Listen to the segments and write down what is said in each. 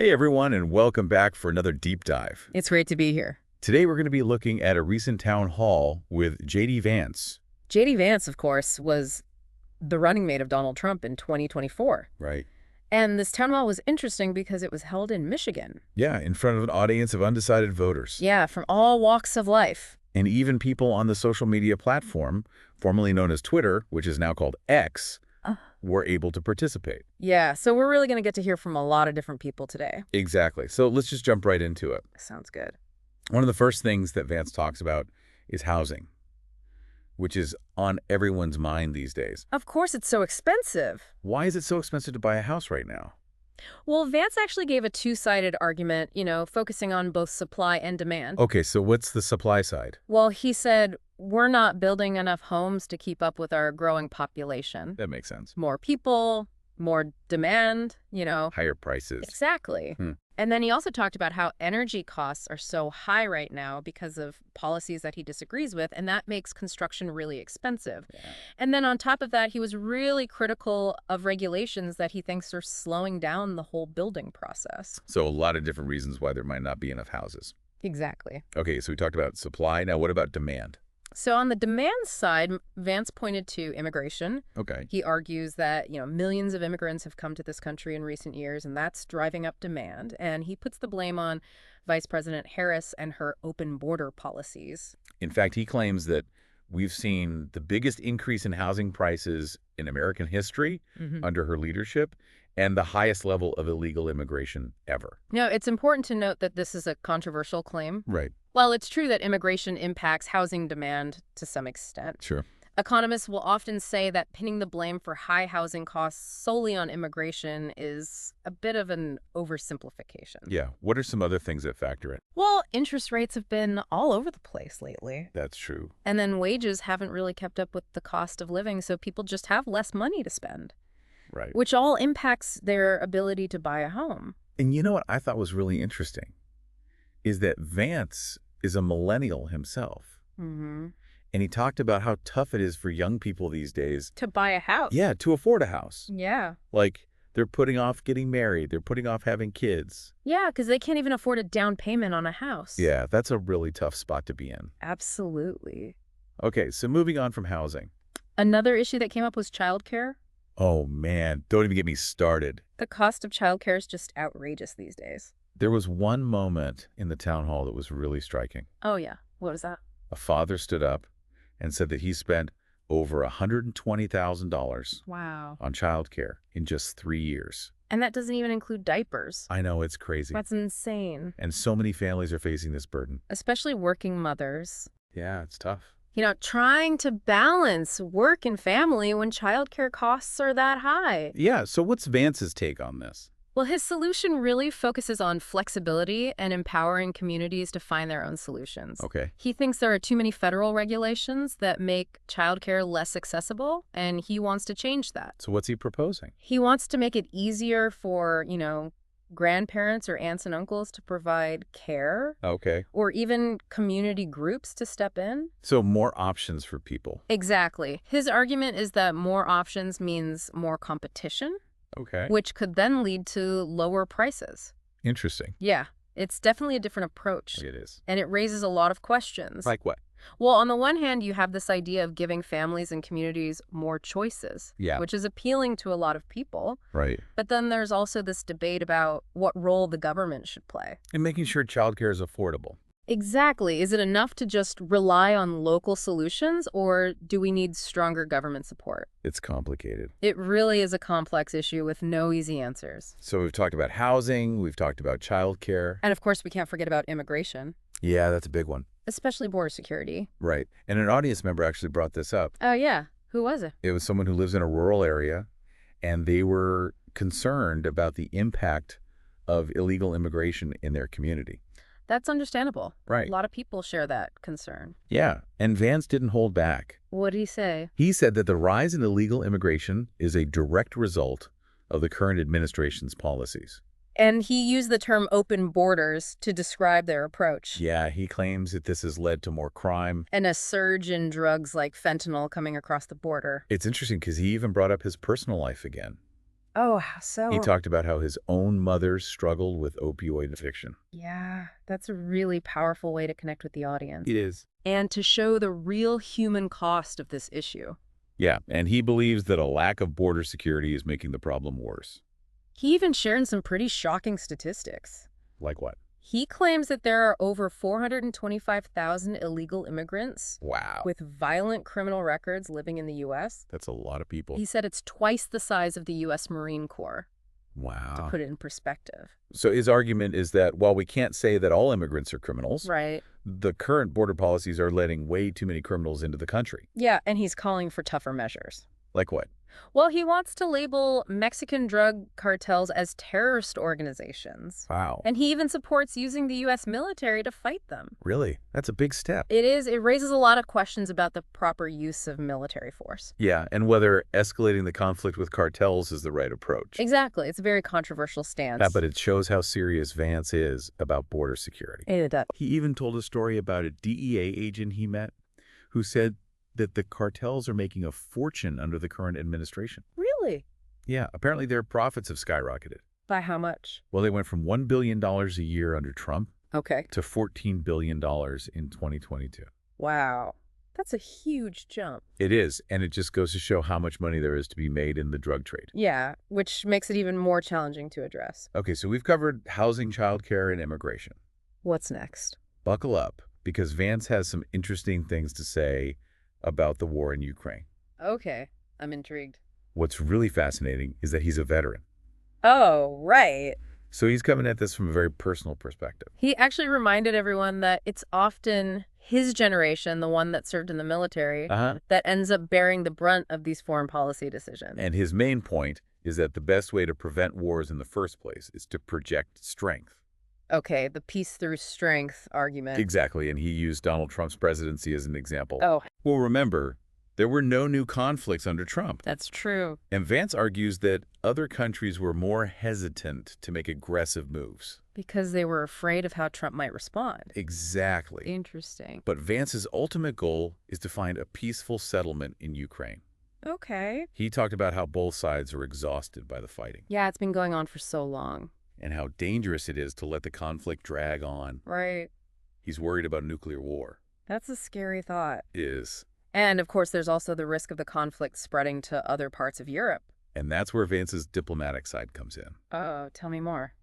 Hey everyone, and welcome back for another deep dive. It's great to be here. Today we're going to be looking at a recent town hall with J.D. Vance. J.D. Vance, of course, was the running mate of Donald Trump in 2024. Right. And this town hall was interesting because it was held in Michigan. Yeah, in front of an audience of undecided voters. Yeah, from all walks of life. And even people on the social media platform, formerly known as Twitter, which is now called X, were able to participate. Yeah, so we're really going to get to hear from a lot of different people today. Exactly. So let's just jump right into it. Sounds good. One of the first things that Vance talks about is housing, which is on everyone's mind these days. Of course, it's so expensive. Why is it so expensive to buy a house right now? Well, Vance actually gave a two-sided argument, focusing on both supply and demand. Okay, so what's the supply side? Well, he said, we're not building enough homes to keep up with our growing population. That makes sense. More people, more demand, Higher prices. Exactly. And then he also talked about how energy costs are so high right now because of policies that he disagrees with, and that makes construction really expensive. Yeah. And then on top of that, he was really critical of regulations that he thinks are slowing down the whole building process. So a lot of different reasons why there might not be enough houses. Exactly. Okay, so we talked about supply. Now what about demand? So on the demand side, Vance pointed to immigration. Okay. He argues that, millions of immigrants have come to this country in recent years, and that's driving up demand. And he puts the blame on Vice President Harris and her open border policies. In fact, he claims that we've seen the biggest increase in housing prices in American history under her leadership and the highest level of illegal immigration ever. Now, it's important to note that this is a controversial claim. Right. While it's true that immigration impacts housing demand to some extent, Sure. economists will often say that pinning the blame for high housing costs solely on immigration is a bit of an oversimplification. Yeah. What are some other things that factor in? Well, interest rates have been all over the place lately. That's true. And then wages haven't really kept up with the cost of living, so people just have less money to spend, Right. which all impacts their ability to buy a home. And you know what I thought was really interesting is that Vance is a millennial himself. And he talked about how tough it is for young people these days. To buy a house. Yeah, to afford a house. Yeah. Like, they're putting off getting married. They're putting off having kids. Yeah, because they can't even afford a down payment on a house. Yeah, that's a really tough spot to be in. Absolutely. Okay, so moving on from housing. Another issue that came up was childcare. Oh, man, don't even get me started. The cost of childcare is just outrageous these days. There was one moment in the town hall that was really striking. Oh, yeah. What was that? A father stood up and said that he spent over $120,000 Wow. on childcare in just 3 years. And that doesn't even include diapers. I know, it's crazy. That's insane. And so many families are facing this burden. Especially working mothers. Yeah, it's tough. Trying to balance work and family when childcare costs are that high. Yeah, so what's Vance's take on this? Well, his solution really focuses on flexibility and empowering communities to find their own solutions. Okay. He thinks there are too many federal regulations that make childcare less accessible, and he wants to change that. So what's he proposing? He wants to make it easier for, grandparents or aunts and uncles to provide care, Okay. or even community groups to step in. So more options for people. Exactly. His argument is that more options means more competition, Okay. which could then lead to lower prices. Interesting. Yeah, it's definitely a different approach. It is. And it raises a lot of questions. Like what? Well, on the one hand, you have this idea of giving families and communities more choices, Yeah. which is appealing to a lot of people. Right. But then there's also this debate about what role the government should play. And making sure childcare is affordable. Exactly. Is it enough to just rely on local solutions, or do we need stronger government support? It's complicated. It really is a complex issue with no easy answers. So we've talked about housing, we've talked about childcare. And of course, we can't forget about immigration, Yeah, that's a big one. especially border security. Right. And an audience member actually brought this up. Oh, yeah. Who was it? It was someone who lives in a rural area, and they were concerned about the impact of illegal immigration in their community. That's understandable. Right. A lot of people share that concern. Yeah, and Vance didn't hold back. What did he say? He said that the rise in illegal immigration is a direct result of the current administration's policies. And he used the term open borders to describe their approach. Yeah, he claims that this has led to more crime. And a surge in drugs like fentanyl coming across the border. It's interesting because he even brought up his personal life again. Oh, how He so? talked about how his own mother struggled with opioid addiction. Yeah, that's a really powerful way to connect with the It audience is. and to show the real human cost of this issue. Yeah, and he believes that a lack of border security is making the problem worse. He even shared some pretty shocking statistics. Like what? He claims that there are over 425,000 illegal immigrants Wow, with violent criminal records living in the U.S. that's a lot of people. He said it's twice the size of the U.S. Marine Corps, to Wow. put it in perspective. So his argument is that while we can't say that all immigrants are criminals, Right. the current border policies are letting way too many criminals into the country. Yeah, and he's calling for tougher measures. Like what? Well, he wants to label Mexican drug cartels as terrorist organizations. Wow. And he even supports using the U.S. military to fight them. Really? That's a big step. It raises a lot of questions about the proper use of military force. Yeah, and whether escalating the conflict with cartels is the right approach. Exactly. It's a very controversial stance. Yeah, but it shows how serious Vance is about border security. It does. He even told a story about a DEA agent he met who said that the cartels are making a fortune under the current administration. Really? Yeah, apparently their profits have skyrocketed. By how much? Well, they went from $1 billion a year under Trump Okay. to $14 billion in 2022. Wow. That's a huge jump. It is, and it just goes to show how much money there is to be made in the drug trade. Yeah, which makes it even more challenging to address. Okay, so we've covered housing, childcare, and immigration. What's next? Buckle up, because Vance has some interesting things to say about the war in Ukraine. Okay, I'm intrigued. What's really fascinating is that he's a veteran. Oh, right. So he's coming at this from a very personal perspective. He actually reminded everyone that it's often his generation, the one that served in the military, that ends up bearing the brunt of these foreign policy decisions. And his main point is that the best way to prevent wars in the first place is to project strength. Okay, the peace through strength argument. Exactly, and he used Donald Trump's presidency as an example. Oh, Well, remember, there were no new conflicts under Trump. that's true. And Vance argues that other countries were more hesitant to make aggressive moves. Because they were afraid of how Trump might respond. Exactly. Interesting. But Vance's ultimate goal is to find a peaceful settlement in Ukraine. Okay. He talked about how both sides are exhausted by the fighting Yeah, it's been going on for so long. and how dangerous it is to let the conflict drag on. Right. He's worried about nuclear war. That's a scary thought. Is. And, of course, there's also the risk of the conflict spreading to other parts of Europe. And that's where Vance's diplomatic side comes in. Oh, tell me more.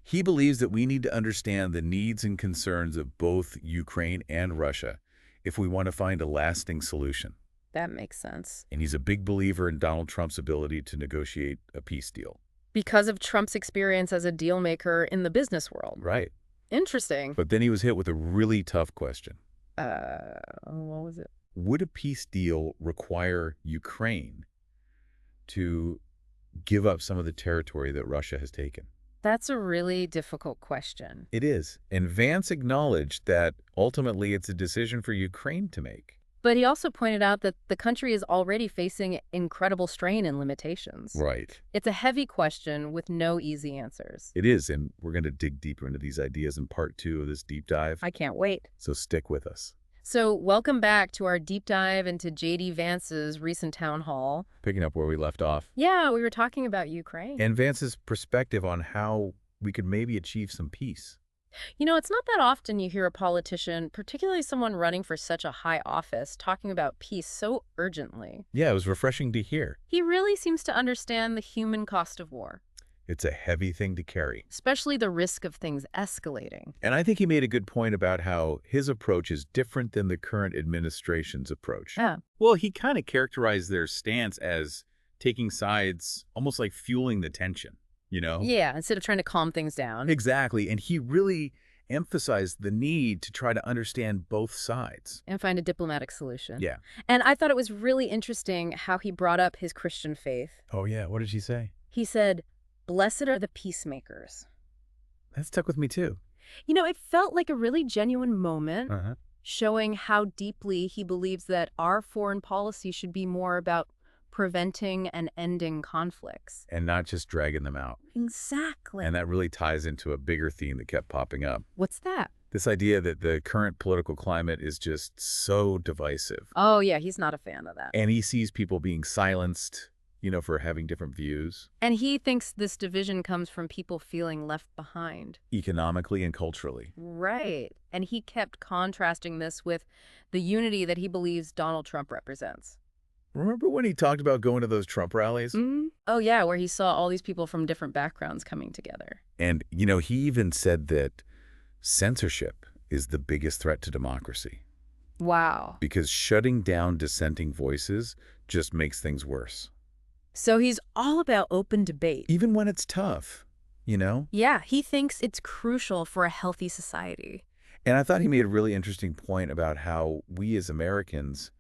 He believes that we need to understand the needs and concerns of both Ukraine and Russia if we want to find a lasting solution. That makes sense. And he's a big believer in Donald Trump's ability to negotiate a peace deal. Because of Trump's experience as a deal maker in the business world. Right. Interesting. But then he was hit with a really tough question. What was it? Would a peace deal require Ukraine to give up some of the territory that Russia has taken? That's a really difficult question. It is. And Vance acknowledged that ultimately it's a decision for Ukraine to make. But he also pointed out that the country is already facing incredible strain and limitations. Right. It's a heavy question with no easy answers. It is, and we're going to dig deeper into these ideas in part 2 of this deep dive. I can't wait. So stick with us. So welcome back to our deep dive into J.D. Vance's recent town hall. Picking up where we left off. Yeah, we were talking about Ukraine. And Vance's perspective on how we could maybe achieve some peace. You know, it's not that often you hear a politician, particularly someone running for such a high office, talking about peace so urgently. Yeah, it was refreshing to hear. He really seems to understand the human cost of war. It's a heavy thing to carry. Especially the risk of things escalating. And I think he made a good point about how his approach is different than the current administration's approach. Yeah. Well, he kind of characterized their stance as taking sides, almost like fueling the tension, you know? Yeah, instead of trying to calm things down. Exactly. And he really emphasized the need to try to understand both sides. And find a diplomatic solution. Yeah. And I thought it was really interesting how he brought up his Christian faith. Oh, yeah. What did she say? He said, "Blessed are the peacemakers." That stuck with me, too. You know, it felt like a really genuine moment, Uh-huh. showing how deeply he believes that our foreign policy should be more about preventing and ending conflicts. And not just dragging them out. Exactly. And that really ties into a bigger theme that kept popping up. What's that? This idea that the current political climate is just so divisive. Oh, yeah, he's not a fan of that. And he sees people being silenced, for having different views, And he thinks this division comes from people feeling left behind. economically and culturally. Right. And he kept contrasting this with the unity that he believes Donald Trump represents. Remember when he talked about going to those Trump rallies? Oh, yeah, where he saw all these people from different backgrounds coming together. And, he even said that censorship is the biggest threat to democracy Wow. because shutting down dissenting voices just makes things worse. So he's all about open debate. Even when it's tough. Yeah, he thinks it's crucial for a healthy society. And I thought he made a really interesting point about how we as Americans,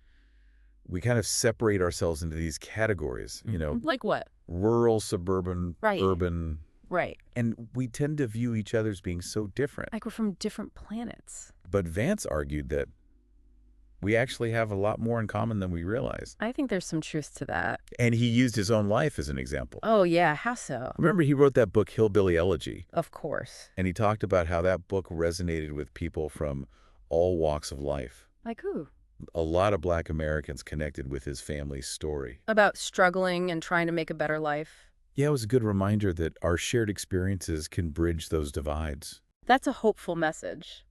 we kind of separate ourselves into these categories, Like what? rural, suburban, Right. urban, Right. and we tend to view each other as being so different. Like we're from different planets. But Vance argued that we actually have a lot more in common than we realize. I think there's some truth to that. And he used his own life as an example. Oh, yeah, how so? Remember, he wrote that book, Hillbilly Elegy, Of course. and he talked about how that book resonated with people from all walks of life. Like who? A lot of Black Americans connected with his family's story. About struggling and trying to make a better life. Yeah, it was a good reminder that our shared experiences can bridge those divides. That's a hopeful message.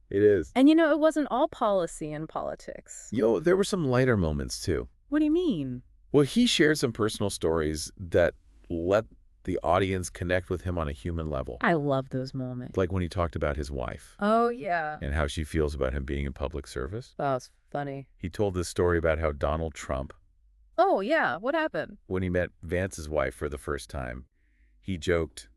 It is. And it wasn't all policy and politics. There were some lighter moments, too. What do you mean? Well, he shared some personal stories that let the audience connect with him on a human level. I love those moments. Like when he talked about his wife Oh, yeah. and how she feels about him being in public service. That was funny. He told this story about how Donald Trump, Oh, yeah. What happened? when he met Vance's wife for the first time, he joked,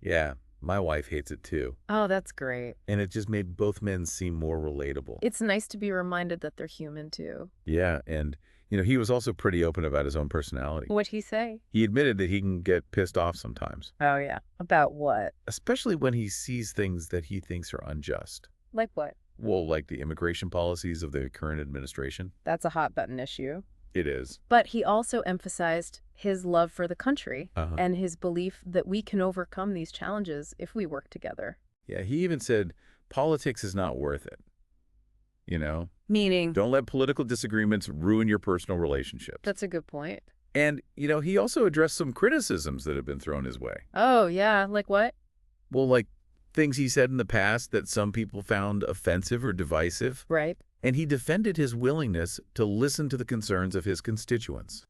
"Yeah, my wife hates it too." Oh, that's great. And it just made both men seem more relatable. It's nice to be reminded that they're human, too. Yeah, and, he was also pretty open about his own personality. What'd he say? He admitted that he can get pissed off sometimes, Oh, yeah. About what? especially when he sees things that he thinks are unjust. Like what? Well, like the immigration policies of the current administration. That's a hot button issue. It is. But he also emphasized his love for the country Uh-huh. and his belief that we can overcome these challenges if we work together. Yeah, he even said, politics is not worth it. Meaning? Don't let political disagreements ruin your personal relationships. That's a good point. And, he also addressed some criticisms that have been thrown his way. Oh, yeah. Like what? Well, like things he said in the past that some people found offensive or divisive. Right. And he defended his willingness to listen to the concerns of his constituents.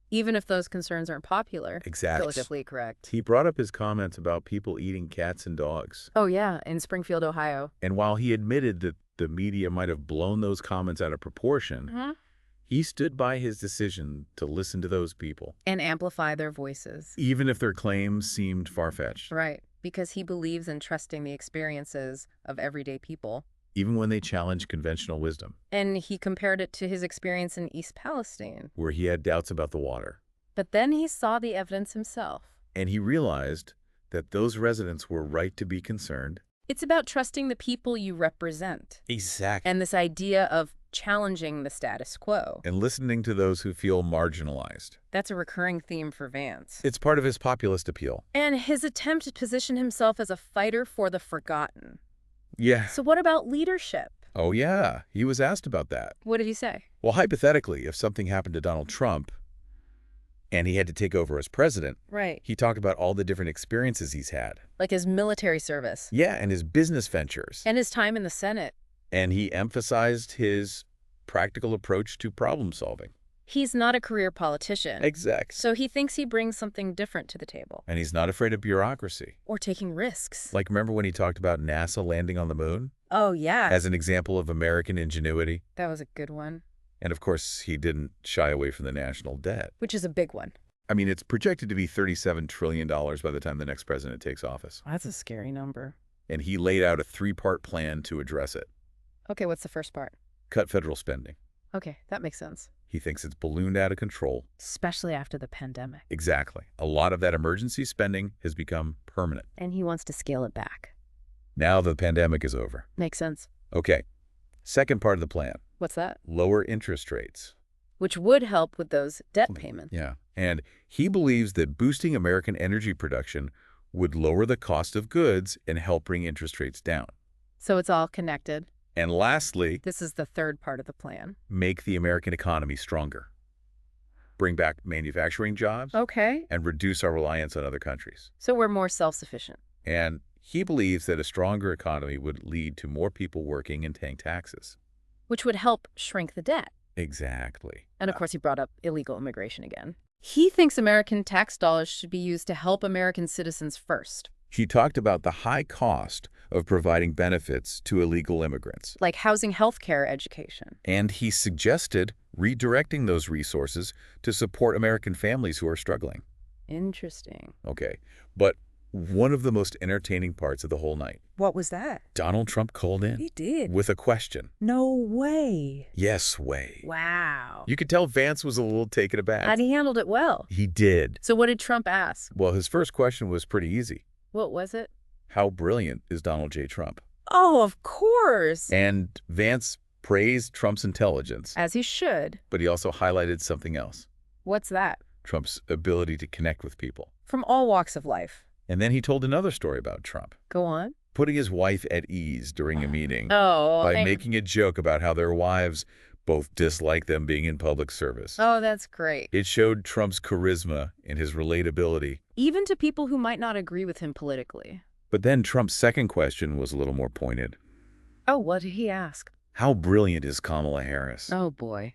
Even if those concerns aren't popular. Exactly. Politically correct. He brought up his comments about people eating cats and dogs. Oh, yeah. In Springfield, Ohio. And while he admitted that the media might have blown those comments out of proportion, he stood by his decision to listen to those people, And amplify their voices. even if their claims seemed far-fetched, Right. Because he believes in trusting the experiences of everyday people. even when they challenged conventional wisdom, And he compared it to his experience in East Palestine. where he had doubts about the water. But then he saw the evidence himself. And he realized that those residents were right to be concerned. It's about trusting the people you represent. Exactly. And this idea of challenging the status quo. And listening to those who feel marginalized. That's a recurring theme for Vance. It's part of his populist appeal. And his attempt to position himself as a fighter for the forgotten. Yeah. So what about leadership? Oh, yeah. He was asked about that. What did he say? Well, hypothetically, if something happened to Donald Trump and he had to take over as president, Right. he talked about all the different experiences he's had. Like his military service. Yeah, and his business ventures. And his time in the Senate. And he emphasized his practical approach to problem solving. He's not a career politician. Exactly. So he thinks he brings something different to the table. And he's not afraid of bureaucracy. Or taking risks. Like, remember when he talked about NASA landing on the moon Oh, yeah. as an example of American ingenuity? That was a good one. And of course, he didn't shy away from the national debt. Which is a big one. I mean, it's projected to be $37 trillion by the time the next president takes office. That's a scary number. And he laid out a 3-part plan to address it. Okay, what's the first part? Cut federal spending. Okay, that makes sense. He thinks it's ballooned out of control. Especially after the pandemic. Exactly. A lot of that emergency spending has become permanent. And he wants to scale it back. Now the pandemic is over. Makes sense. Okay. Second part of the plan. What's that? Lower interest rates. Which would help with those debt payments. Yeah. And he believes that boosting American energy production would lower the cost of goods and help bring interest rates down. So it's all connected. And lastly, This is the third part of the plan. make the American economy stronger. bring back manufacturing jobs, Okay. and reduce our reliance on other countries. So we're more self-sufficient. And he believes that a stronger economy would lead to more people working and paying taxes. Which would help shrink the debt. Exactly. And of course, he brought up illegal immigration again. He thinks American tax dollars should be used to help American citizens first. He talked about the high cost of providing benefits to illegal immigrants. Like housing, healthcare, education. And he suggested redirecting those resources to support American families who are struggling. Interesting. Okay, but one of the most entertaining parts of the whole night, What was that? Donald Trump called in He did. with a question. No way. Yes way. Wow. You could tell Vance was a little taken aback. And he handled it well. He did. So what did Trump ask? Well, his first question was pretty easy. What was it? How brilliant is Donald J. Trump? Oh, of course. And Vance praised Trump's intelligence, As he should. but he also highlighted something else, What's that? Trump's ability to connect with people. From all walks of life. And then he told another story about Trump, Go on. putting his wife at ease during a meeting Oh. by making a joke about how their wives both dislike them being in public service. Oh, that's great. It showed Trump's charisma and his relatability. Even to people who might not agree with him politically. But then Trump's second question was a little more pointed. Oh, what did he ask? How brilliant is Kamala Harris? Oh, boy.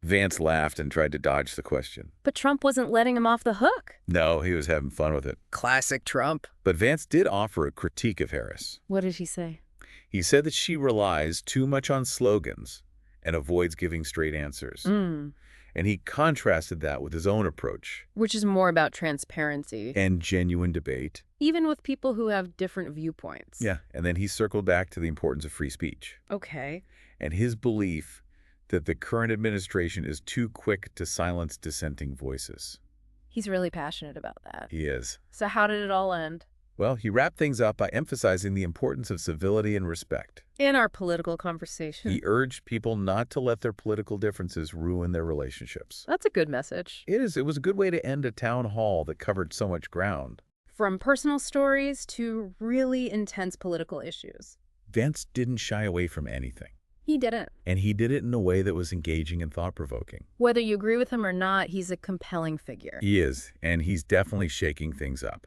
Vance laughed and tried to dodge the question. But Trump wasn't letting him off the hook. No, he was having fun with it. Classic Trump. But Vance did offer a critique of Harris. What did he say? He said that she relies too much on slogans and avoids giving straight answers. And he contrasted that with his own approach Which is more about transparency. and genuine debate. Even with people who have different viewpoints. Yeah, and then he circled back to the importance of free speech Okay. and his belief that the current administration is too quick to silence dissenting voices. He's really passionate about that. He is. So how did it all end? Well, he wrapped things up by emphasizing the importance of civility and respect. In our political conversation. He urged people not to let their political differences ruin their relationships. That's a good message. It is. It was a good way to end a town hall that covered so much ground. From personal stories to really intense political issues. Vance didn't shy away from anything. He didn't. And he did it in a way that was engaging and thought-provoking. Whether you agree with him or not, he's a compelling figure. He is, and he's definitely shaking things up.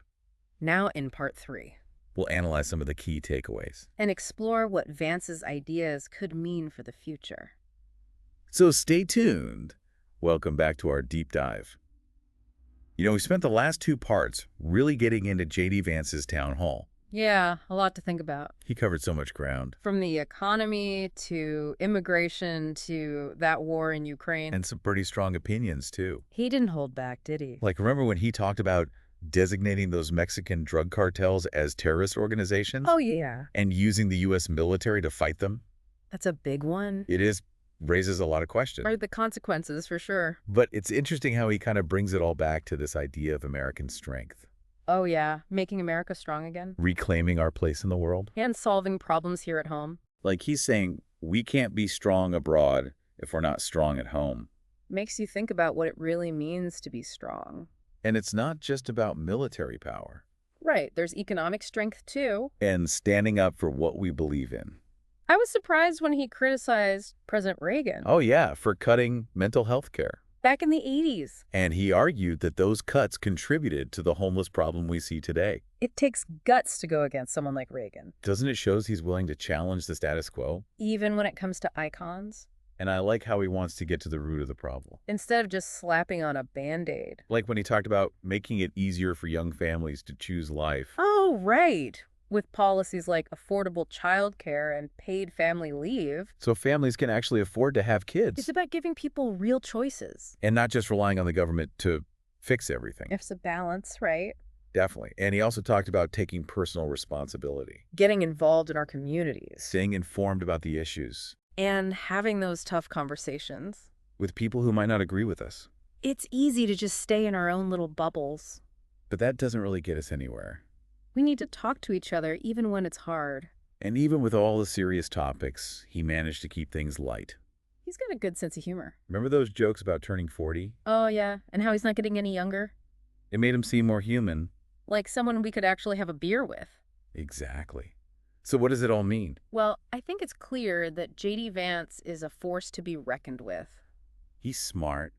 Now in part 3. We'll analyze some of the key takeaways. And explore what Vance's ideas could mean for the future. So stay tuned. Welcome back to our deep dive. You know, we spent the last 2 parts really getting into J.D. Vance's town hall. Yeah, a lot to think about. He covered so much ground. From the economy to immigration to that war in Ukraine. And some pretty strong opinions, too. He didn't hold back, did he? Like, remember when he talked about designating those Mexican drug cartels as terrorist organizations? Oh, yeah. And using the U.S. military to fight them? That's a big one. It raises a lot of questions. Or the consequences, for sure. But it's interesting how he kind of brings it all back to this idea of American strength. Oh, yeah. Making America strong again. Reclaiming our place in the world. And solving problems here at home. Like he's saying, we can't be strong abroad if we're not strong at home. Makes you think about what it really means to be strong. And it's not just about military power. Right. There's economic strength, too. And standing up for what we believe in. I was surprised when he criticized President Reagan. Oh, yeah, for cutting mental health care. Back in the 80s. And he argued that those cuts contributed to the homeless problem we see today. It takes guts to go against someone like Reagan. Doesn't it show he's willing to challenge the status quo? Even when it comes to icons. And I like how he wants to get to the root of the problem. Instead of just slapping on a Band-Aid. Like when he talked about making it easier for young families to choose life. Oh, right. With policies like affordable childcare and paid family leave. So families can actually afford to have kids. It's about giving people real choices. And not just relying on the government to fix everything. It's a balance, right? Definitely. And he also talked about taking personal responsibility. Getting involved in our communities. Staying informed about the issues. And having those tough conversations. With people who might not agree with us. It's easy to just stay in our own little bubbles. But that doesn't really get us anywhere. We need to talk to each other even when it's hard. And even with all the serious topics, he managed to keep things light. He's got a good sense of humor. Remember those jokes about turning 40? Oh, yeah. And how he's not getting any younger? It made him seem more human. Like someone we could actually have a beer with. Exactly. So what does it all mean? Well, I think it's clear that J.D. Vance is a force to be reckoned with. He's smart.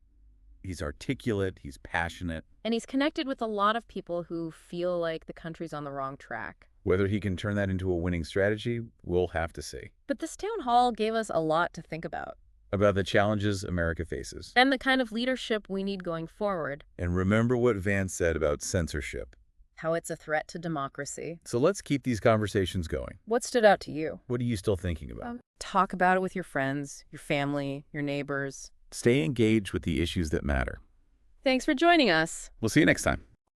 He's articulate, he's passionate. And he's connected with a lot of people who feel like the country's on the wrong track. Whether he can turn that into a winning strategy, we'll have to see. But this town hall gave us a lot to think about. About the challenges America faces. And the kind of leadership we need going forward. And remember what Vance said about censorship. How it's a threat to democracy. So let's keep these conversations going. What stood out to you? What are you still thinking about? Talk about it with your friends, your family, your neighbors. Stay engaged with the issues that matter. Thanks for joining us. We'll see you next time.